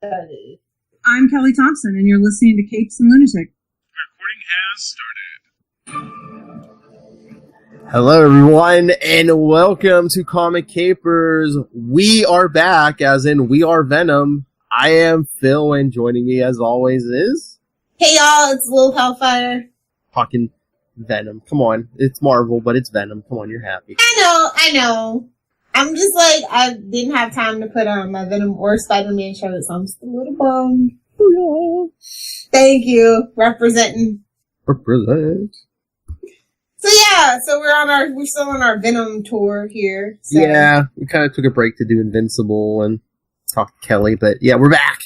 I'm Kelly Thompson, and you're listening to Capes and Lunatic. Recording has started. Hello, everyone, and welcome to Comic Capers. We are back, as in we are Venom. I am Phil, and joining me, as always, is... Hey, y'all, it's Lil Hellfire. Talking Venom. Come on, it's Marvel, but it's Venom. Come on, you're happy. I know. I'm just like, I didn't have time to put on my Venom or Spider-Man shirt, so I'm just a little bummed. Thank you. Representing. Represent. So we're still on our Venom tour here. So. Yeah, we kind of took a break to do Invincible and talk to Kelly, but yeah, we're back.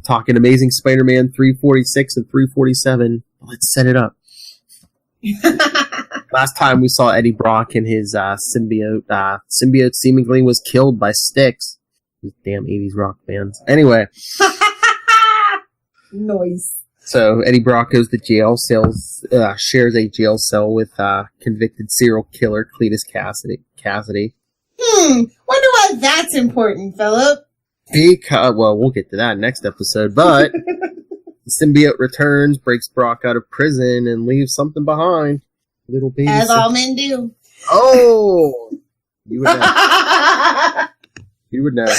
Talking Amazing Spider-Man 346 and 347. Let's set it up. Last time we saw Eddie Brock and his symbiote. Symbiote seemingly was killed by Styx. These damn 80s rock bands. Anyway. Noise. So Eddie Brock goes to jail, shares a jail cell with convicted serial killer Cletus Cassidy. Wonder why that's important, Philip. Because, well, we'll get to that next episode, but the symbiote returns, breaks Brock out of prison, and leaves something behind. Little baby. As all men do. Oh! You would know. You would know.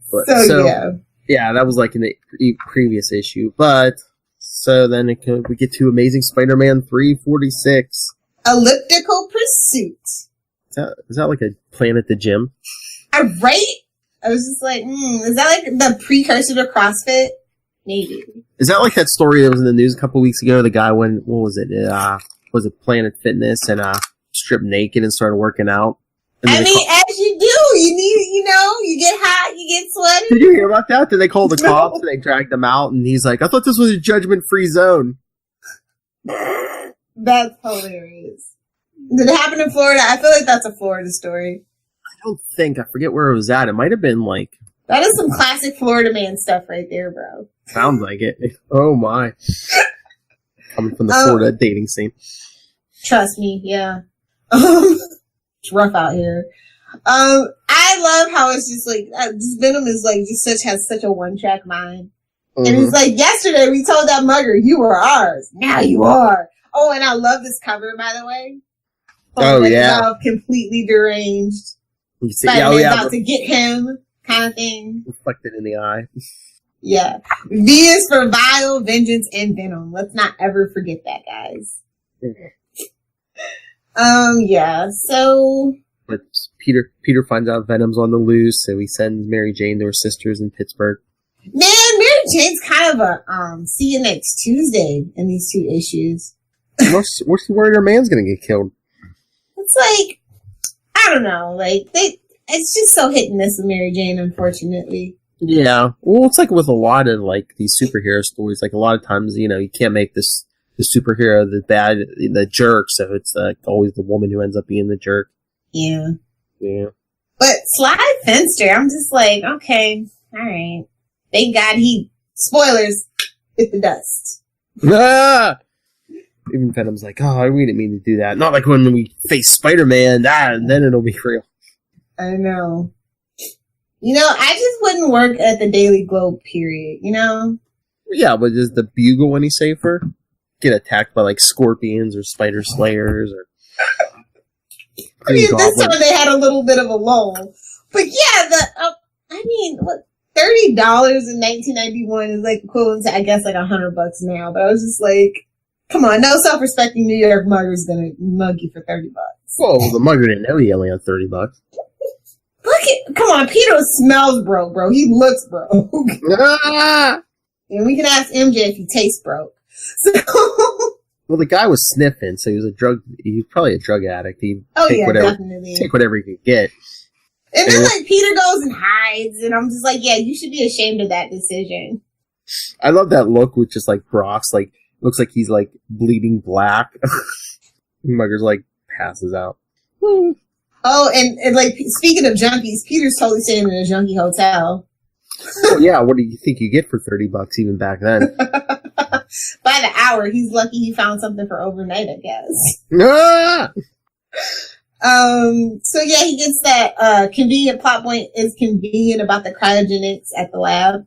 But, yeah, that was like in the previous issue. But, so then we get to Amazing Spider-Man 346. Elliptical Pursuit. Is that like a plan at the gym? Right? I was just like, is that like the precursor to CrossFit? Maybe. Is that like that story that was in the news a couple weeks ago? The guy what was it? Was it Planet Fitness and stripped naked and started working out? I mean, as you do, you get hot, you get sweaty. Did you hear about that? Did they call the cops and they dragged him out? And he's like, I thought this was a judgment-free zone. That's hilarious. Did it happen in Florida? I feel like that's a Florida story. I forget where it was at. It might have been like... That is some classic Florida man stuff right there, bro. Sounds like it. Oh my. Coming from the Florida dating scene. Trust me, yeah. It's rough out here. I love how it's just like, Venom is like, has such a one-track mind. Mm-hmm. And it's like, yesterday we told that mugger, you were ours. Now you are. Oh, and I love this cover, by the way. Completely deranged. Spider-Man's about to get him, kind of thing. Reflected in the eye. Yeah. V is for Vile, Vengeance, and Venom. Let's not ever forget that, guys. Yeah, so... But Peter finds out Venom's on the loose, so he sends Mary Jane to her sisters in Pittsburgh. Man, Mary Jane's kind of a, see you next Tuesday in these two issues. What's she worried her man's gonna get killed? It's like, I don't know, like, it's just so hit and miss with Mary Jane, unfortunately. Yeah. Well, it's like with a lot of, like, these superhero stories, like, a lot of times, you can't make the superhero the jerk, so it's, like, always the woman who ends up being the jerk. Yeah. Yeah. But Sly Fenster, I'm just like, okay, alright. Thank God spoilers, hit the dust. Ah! Even Venom's like, oh, we didn't mean to do that. Not like when we face Spider-Man, and then it'll be real. I know. I just wouldn't work at the Daily Globe, period, Yeah, but does the Bugle any safer? Get attacked by, like, scorpions or spider slayers or... I mean, this time they had a little bit of a lull. But yeah, $30 in 1991 is like equivalent to, I guess, like $100 now. But I was just like, come on, no self-respecting New York mugger's gonna mug you for $30. Well, the mugger didn't know he only had $30. Come on, Peter smells broke, bro. He looks broke. Ah! And we can ask MJ if he tastes broke. So... Well, the guy was sniffing, so he was probably a drug addict. He'd take whatever he could get. And then, like, Peter goes and hides, and I'm just like, yeah, you should be ashamed of that decision. I love that look with just, like, Brock's, like, looks like he's, like, bleeding black. Mugger's, like, passes out. Oh, and, like, speaking of junkies, Peter's totally staying in a junkie hotel. Well, yeah, what do you think you get for $30 even back then? By the hour, he's lucky he found something for overnight, I guess. Ah! So yeah, he gets that convenient plot point is convenient about the cryogenics at the lab.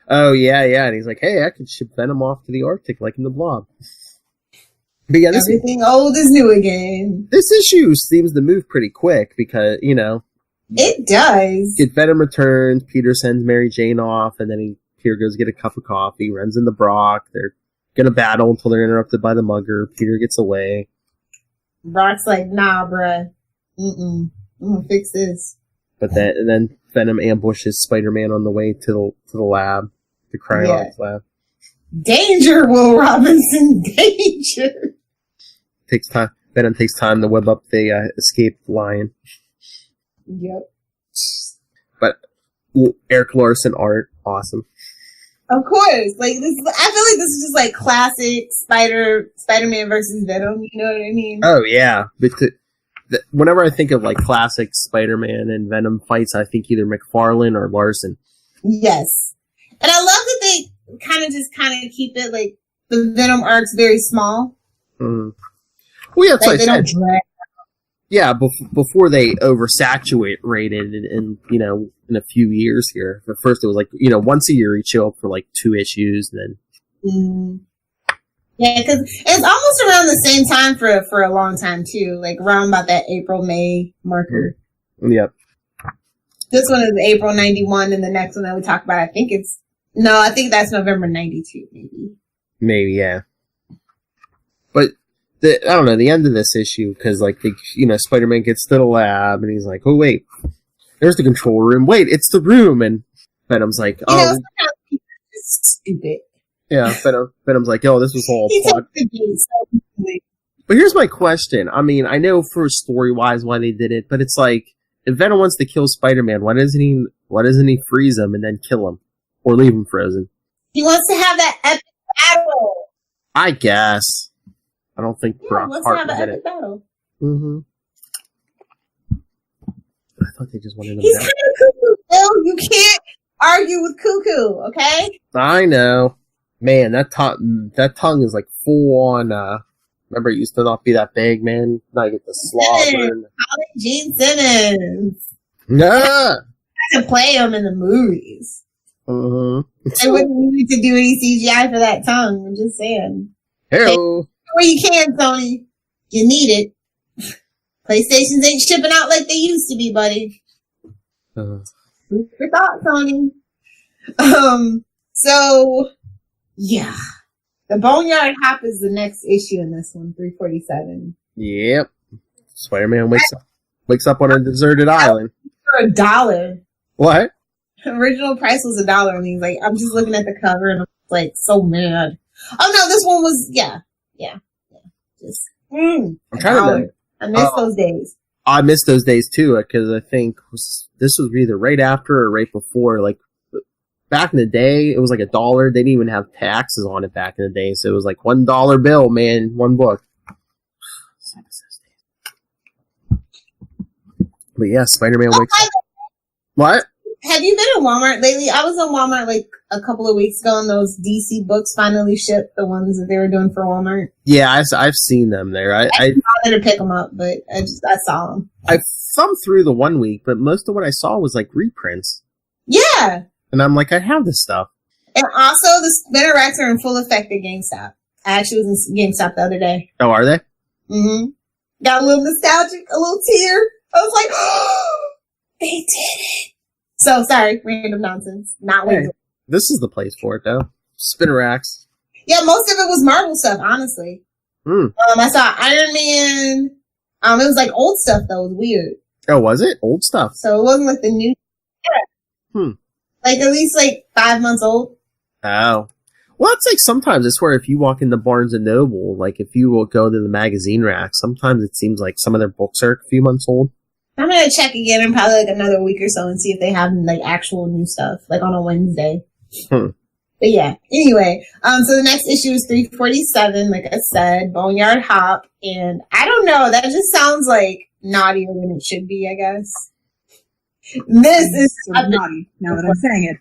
Oh yeah, and he's like, hey, I could ship Venom off to the Arctic like in the Blob. But yeah, everything old is new again. This issue seems to move pretty quick because, it does. Get Venom returns, Peter sends Mary Jane off, and then Peter goes get a cup of coffee, runs into Brock. They're gonna battle until they're interrupted by the mugger. Peter gets away. Brock's like, nah, bruh. I'm gonna fix this. But then Venom ambushes Spider-Man on the way to the lab, the cryonics lab. Danger, Will Robinson, danger. Takes time. Venom takes time to web up the escaped lion. Yep. But Eric Larson art, awesome. Of course, like this. I feel like this is just like classic Spider-Man versus Venom. You know what I mean? Oh yeah, but whenever I think of like classic Spider-Man and Venom fights, I think either McFarlane or Larson. Yes, and I love that they kind of keep it like the Venom arcs very small. Mm. Well, yeah, that's like what I said. Don't drag. Yeah, before they oversaturated in in a few years here. At first it was like, once a year he'd show up for like 2 issues and then... Yeah, because it's almost around the same time for a long time too, like around about that April-May marker. Yep. This one is April 91 and the next one that we talk about, I think that's November 92 maybe. Maybe, yeah. But I don't know, the end of this issue, because, like, Spider-Man gets to the lab, and he's like, oh, wait, there's the control room. Wait, it's the room. And Venom's like, oh. It's stupid. Yeah, Venom's like, oh, this was all plot. But here's my question. I mean, I know for story-wise why they did it, but it's like, if Venom wants to kill Spider-Man, why doesn't he freeze him and then kill him? Or leave him frozen? He wants to have that epic battle. I guess. I don't think Brock Hart did it. Battle. Mm-hmm. I thought they just wanted him. He's kind of cuckoo, Phil. You can't argue with cuckoo, okay? I know, man. That tongue is like full on. Remember, it used to not be that big, man. Now you get the slobber. Gene Simmons. Nah. I to play him in the movies. Mm-hmm. They wouldn't need to do any CGI for that tongue. I'm just saying. Hello. Where you can, Sony. You need it. PlayStations ain't shipping out like they used to be, buddy. Food for thought, Sony. So, yeah. The Boneyard Hop is the next issue in this one, 347. Yep. Spider-Man wakes up on a deserted island. For $1. What? Original price was $1, and he's like, I'm just looking at the cover, and I'm like, so mad. Oh no, this one was, yeah. Just, I'm trying to. I miss those days. I miss those days too, because I think this was either right after or right before. Like back in the day, it was like $1. They didn't even have taxes on it back in the day, so it was like $1 bill, man, one book. But yeah, Spider-Man wakes up. What? Have you been in Walmart lately? I was in Walmart like a couple of weeks ago, and those DC books finally shipped, the ones that they were doing for Walmart. Yeah, I've seen them there. I wanted to pick them up, but I saw them. I thumbed through the 1 week, but most of what I saw was like reprints. Yeah. And I'm like, I have this stuff. And also, the spinner racks are in full effect at GameStop. I actually was in GameStop the other day. Oh, are they? Mm-hmm. Got a little nostalgic, a little tear. I was like, oh, they did it. So, sorry, random nonsense. Not hey, this is the place for it, though. Spinner racks. Yeah, most of it was Marvel stuff, honestly. I saw Iron Man. It was like old stuff, though. It was weird. Oh, was it? Old stuff. So, it wasn't like the new. Like, at least, 5 months old. Oh. Well, it's like sometimes, I swear, if you walk into Barnes & Noble, like, if you will go to the magazine rack, sometimes it seems like some of their books are a few months old. I'm gonna check again in probably another week or so and see if they have actual new stuff, on a Wednesday. But yeah, anyway, so the next issue is 347, like I said, Boneyard Hop, and I don't know, that just sounds naughtier than it should be, I guess. This is sort of naughty, now that I'm saying it.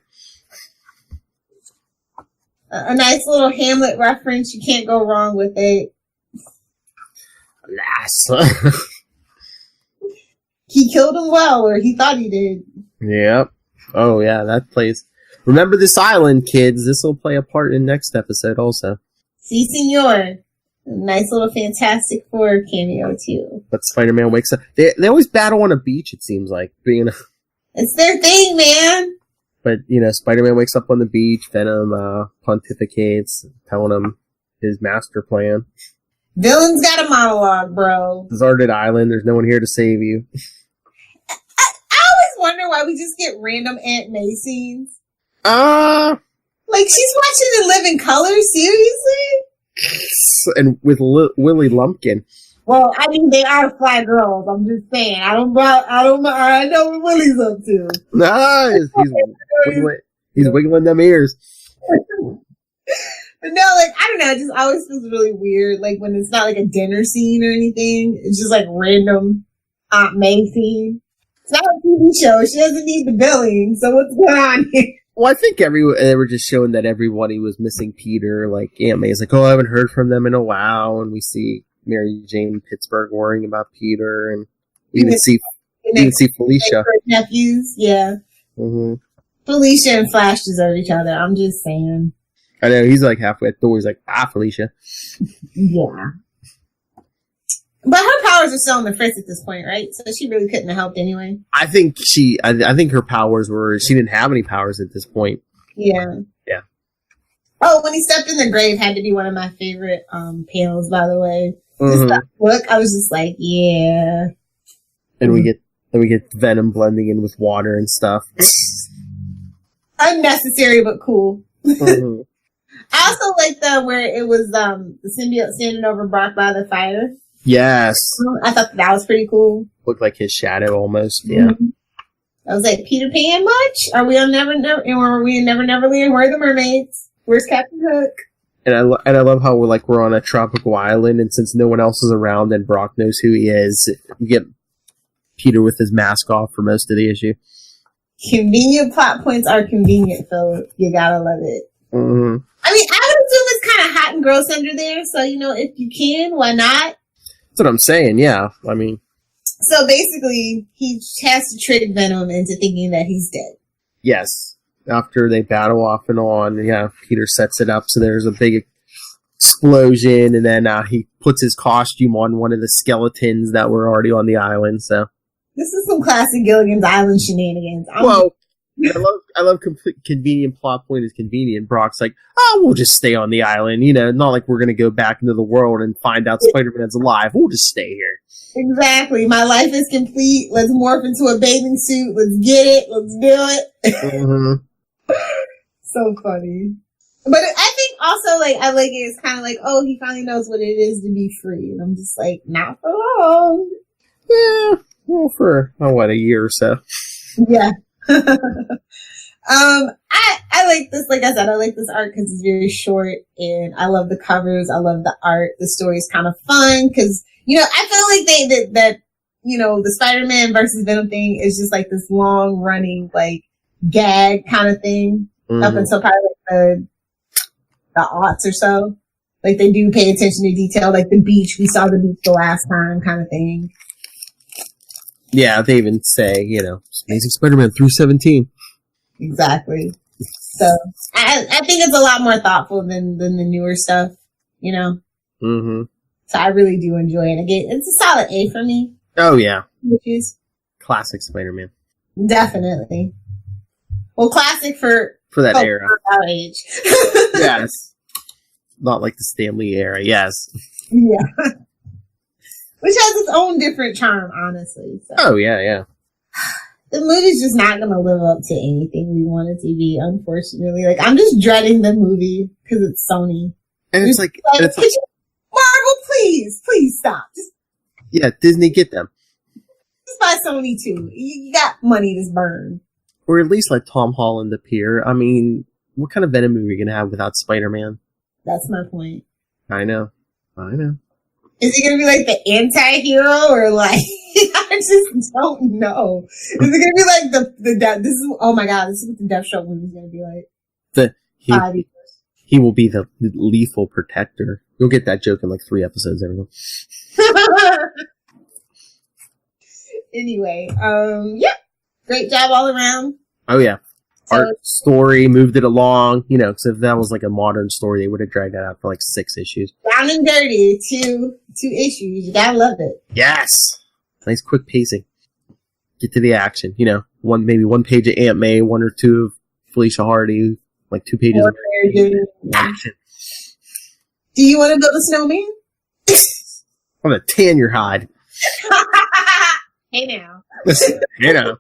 A nice little Hamlet reference, you can't go wrong with it. Alas. he killed him well, or he thought he did. Yep. Oh, yeah, that plays. Remember this island, kids. This will play a part in next episode also. Si, senor. Nice little Fantastic Four cameo, too. But Spider-Man wakes up. They always battle on a beach, it seems like. It's their thing, man. But, Spider-Man wakes up on the beach. Venom pontificates, telling him his master plan. Villain's got a monologue, bro. Deserted island. There's no one here to save you. I always wonder why we just get random Aunt May scenes. Like, she's watching in living color? Seriously? And with Willie Lumpkin. Well, I mean, they are fly girls. I'm just saying. I know what Willie's up to. Nice. He's wiggling them ears. But no, like, I don't know. It just always feels really weird. Like, when it's not like a dinner scene or anything. It's just like random Aunt May scene. It's not a TV show. She doesn't need the billing. So what's going on here? Well, I think they were just showing that everybody was missing Peter. Like, Aunt May's like, oh, I haven't heard from them in a while. And we see Mary Jane Pittsburgh worrying about Peter. And we even see Felicia. Nephews, yeah. Mm-hmm. Felicia and Flash deserve each other. I'm just saying. I know, he's like halfway at the door. He's like, Felicia. Yeah. But her powers are still in the fritz at this point, right? So she really couldn't have helped anyway. I think her powers were, she didn't have any powers at this point. Yeah. Yeah. Oh, when he stepped in the grave had to be one of my favorite panels, by the way. Mm-hmm. Just look, I was just like, yeah. And we get Venom blending in with water and stuff. Unnecessary, but cool. Mm-hmm. I also like where it was the symbiote standing over Brock by the fire. Yes. I thought that was pretty cool. Looked like his shadow almost. Yeah. Mm-hmm. I was like, Peter Pan much? Are we on Never Never? Are we in Never Never Land? Where are the mermaids? Where's Captain Hook? And I love how we're on a tropical island, and since no one else is around and Brock knows who he is, we get Peter with his mask off for most of the issue. Convenient plot points are convenient, Phil. You gotta love it. Mm-hmm. I mean, I would assume it's kind of hot and gross under there, so, if you can, why not? That's what I'm saying, yeah. I mean... So basically, he has to trick Venom into thinking that he's dead. Yes. After they battle off and on, yeah, Peter sets it up so there's a big explosion, and then he puts his costume on one of the skeletons that were already on the island, so... This is some classic Gilligan's Island shenanigans. I love convenient plot point is convenient. Brock's like, we'll just stay on the island. Not like we're going to go back into the world and find out Spider-Man's alive. We'll just stay here. Exactly. My life is complete. Let's morph into a bathing suit. Let's get it. Let's do it. Mm-hmm. So funny. But I think also, I like it. It's kind of like, he finally knows what it is to be free. And I'm just like, not for long. Yeah. Well, for, a year or so. Yeah. I like this, like I said, I like this art because it's very short, and I love the covers, I love the art, the story's kind of fun, because, I feel like that the Spider-Man versus Venom thing is just like this long running, gag kind of thing, up until probably the aughts or so. Like, they do pay attention to detail, like the beach, we saw the beach the last time kind of thing. Yeah, they even say, Amazing Spider-Man 317. Exactly. So, I think it's a lot more thoughtful than the newer stuff, Mm-hmm. So I really do enjoy it. Again, it's a solid A for me. Oh, yeah. Issues. Classic Spider-Man. Definitely. Well, classic for that era. For our age. Yes. Not like the Stan Lee era, yes. Yeah. Which has its own different charm, honestly. So. Oh, yeah. The movie's just not going to live up to anything we want it to be, unfortunately. I'm just dreading the movie because it's Sony. And it's like... Marvel, please stop. Yeah, Disney, get them. Just buy Sony, too. You got money to burn. Or at least let Tom Holland appear. I mean, what kind of Venom movie are you going to have without Spider-Man? That's my point. I know. Is he going to be like the anti-hero or I just don't know. Is it going to be like this is, oh my god, this is what the Deathstroke movie is going to be like. He will be the lethal protector. You'll get that joke in 3 episodes, everyone. Anyway, yeah, great job all around. Oh yeah. So, Art story moved it along, you know, because if that was like a modern story, they would have dragged that out for like 6 issues. down and dirty, two issues. You gotta love it. Yes! Nice quick pacing. Get to the action, you know. Maybe one page of Aunt May, 1 or 2 of Felicia Hardy, like 2 pages of action. Do you want to build a snowman? I'm gonna tan your hide. Hey now. You know.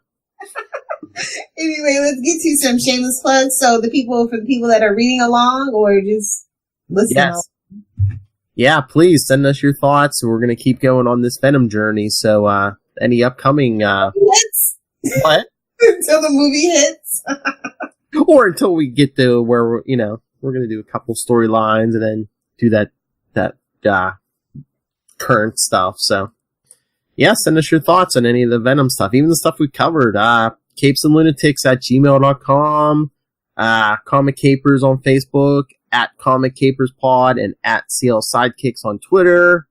Anyway, let's get to some shameless plugs. So for the people that are reading along or just listening. Yes. Yeah, please send us your thoughts. We're gonna keep going on this Venom journey. So, any upcoming Hits? what? Until the movie hits. Or until we get to where we're gonna do a couple storylines and then do that current stuff. So, yeah, send us your thoughts on any of the Venom stuff, even the stuff we covered. capesandlunatics@gmail.com, Comic Capers on Facebook, @Comic Capers Pod, and @CL Sidekicks on Twitter.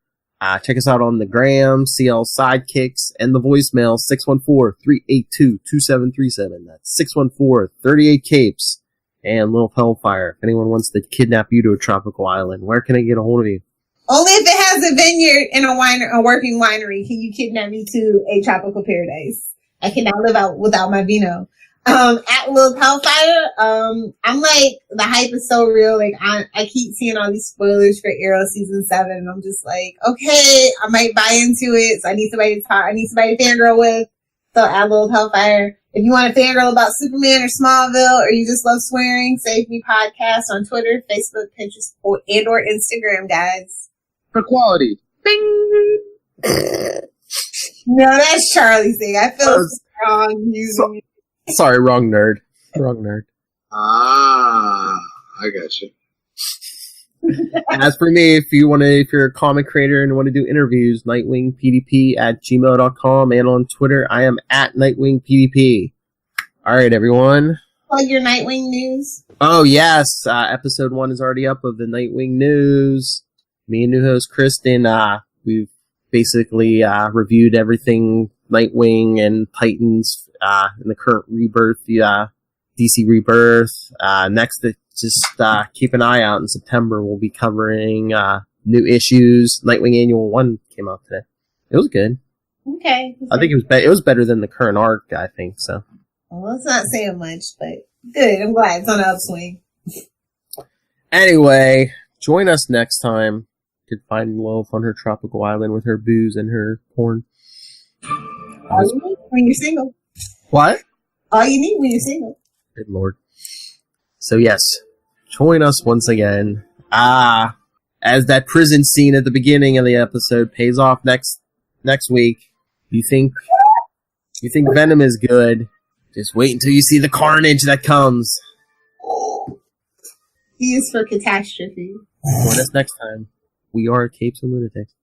Check us out on the gram, CL Sidekicks, and the voicemail, 614-382-2737. That's 614-38-CAPES. And Little Hellfire, if anyone wants to kidnap you to a tropical island, where can I get a hold of you? Only if it has a vineyard and a working winery can you kidnap me to a tropical paradise. I cannot live out without my vino. @Little Hellfire, I'm like, the hype is so real. Like, I keep seeing all these spoilers for Arrow season 7, and I'm just like, okay, I might buy into it. So I need somebody to talk. I need somebody to fangirl with. So @Little Hellfire. If you want to fangirl about Superman or Smallville, or you just love swearing, Save Me Podcast on Twitter, Facebook, Pinterest, or Instagram, guys. For quality. Bing! No, that's Charlie's thing. I feel strong using it. Sorry, wrong nerd. Wrong nerd. I got you. As for me, if you're a comic creator and want to do interviews, nightwingpdp@gmail.com, and on Twitter, I am @nightwingpdp. Alright, everyone. Plug your Nightwing news. Oh, yes. Episode 1 is already up of the Nightwing news. Me and new host Kristen, we've basically reviewed everything Nightwing and Titans in the current Rebirth, DC Rebirth. Next, just keep an eye out in September. We'll be covering new issues. Nightwing Annual 1 came out today. It was good. Okay. I think it was better than the current arc, I think, so. Well, it's not saying much, but good. I'm glad it's on the upswing. Anyway, join us next time. You can find Lilith on her tropical island with her booze and her porn. All you need when you're single. What? All you need when you're single. Good lord. So yes, join us once again. As that prison scene at the beginning of the episode pays off next week. You think Venom is good? Just wait until you see the carnage that comes. He is for catastrophe. Join us next time. We are Capes and Lunatics.